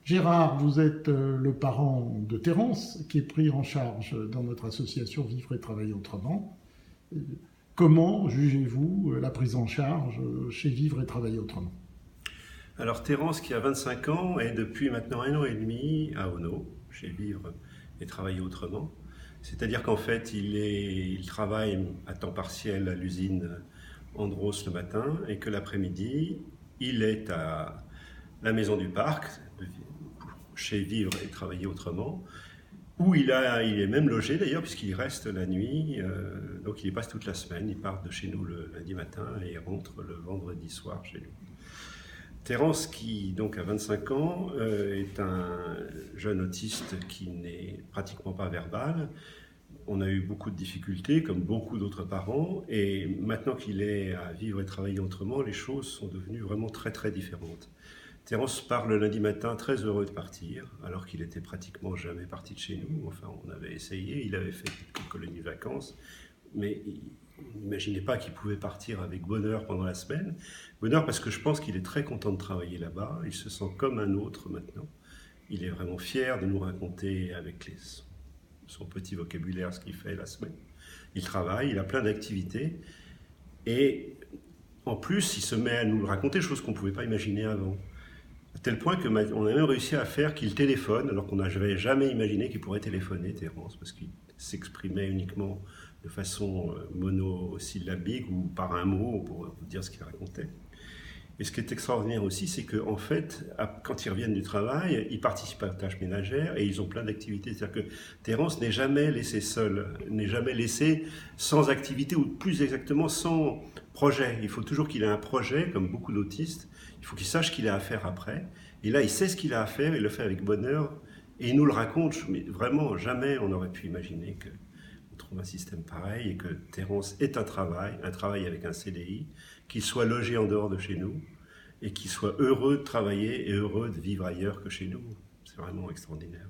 Gérard, vous êtes le parent de Terence, qui est pris en charge dans notre association Vivre et Travailler Autrement. Comment jugez-vous la prise en charge chez Vivre et Travailler Autrement? Alors Terence, qui a 25 ans, est depuis maintenant 1 an et demi à Ono, chez Vivre et Travailler Autrement. C'est-à-dire qu'en fait, il travaille à temps partiel à l'usine Andros le matin et que l'après-midi, il est à la Maison du Parc, chez Vivre et Travailler Autrement, où il est même logé d'ailleurs, puisqu'il reste la nuit, donc il y passe toute la semaine. Il part de chez nous le lundi matin et il rentre le vendredi soir chez nous. Terence, qui donc a 25 ans, est un jeune autiste qui n'est pratiquement pas verbal. On a eu beaucoup de difficultés, comme beaucoup d'autres parents, et maintenant qu'il est à Vivre et Travailler Autrement, les choses sont devenues vraiment très très différentes. Terence part le lundi matin très heureux de partir, alors qu'il était pratiquement jamais parti de chez nous. Enfin, on avait essayé, il avait fait quelques colonies de vacances, mais on n'imaginait pas qu'il pouvait partir avec bonheur pendant la semaine. Bonheur parce que je pense qu'il est très content de travailler là-bas, il se sent comme un autre maintenant. Il est vraiment fier de nous raconter avec son petit vocabulaire ce qu'il fait la semaine. Il travaille, il a plein d'activités, et en plus il se met à nous le raconter, chose qu'on ne pouvait pas imaginer avant. À tel point qu'on a même réussi à faire qu'il téléphone, alors qu'on n'avait jamais imaginé qu'il pourrait téléphoner, Terence, parce qu'il s'exprimait uniquement de façon monosyllabique ou par un mot pour dire ce qu'il racontait. Et ce qui est extraordinaire aussi, c'est qu'en fait, quand ils reviennent du travail, ils participent à la tâche ménagère et ils ont plein d'activités. C'est-à-dire que Terence n'est jamais laissé seul, n'est jamais laissé sans activité, ou plus exactement sans projet. Il faut toujours qu'il ait un projet, comme beaucoup d'autistes. Il faut qu'il sache ce qu'il a à faire après. Et là, il sait ce qu'il a à faire, il le fait avec bonheur. Et il nous le raconte, mais vraiment, jamais on n'aurait pu imaginer qu'on trouve un système pareil et que Terence ait un travail avec un CDI, qu'il soit logé en dehors de chez nous et qu'il soit heureux de travailler et heureux de vivre ailleurs que chez nous. C'est vraiment extraordinaire.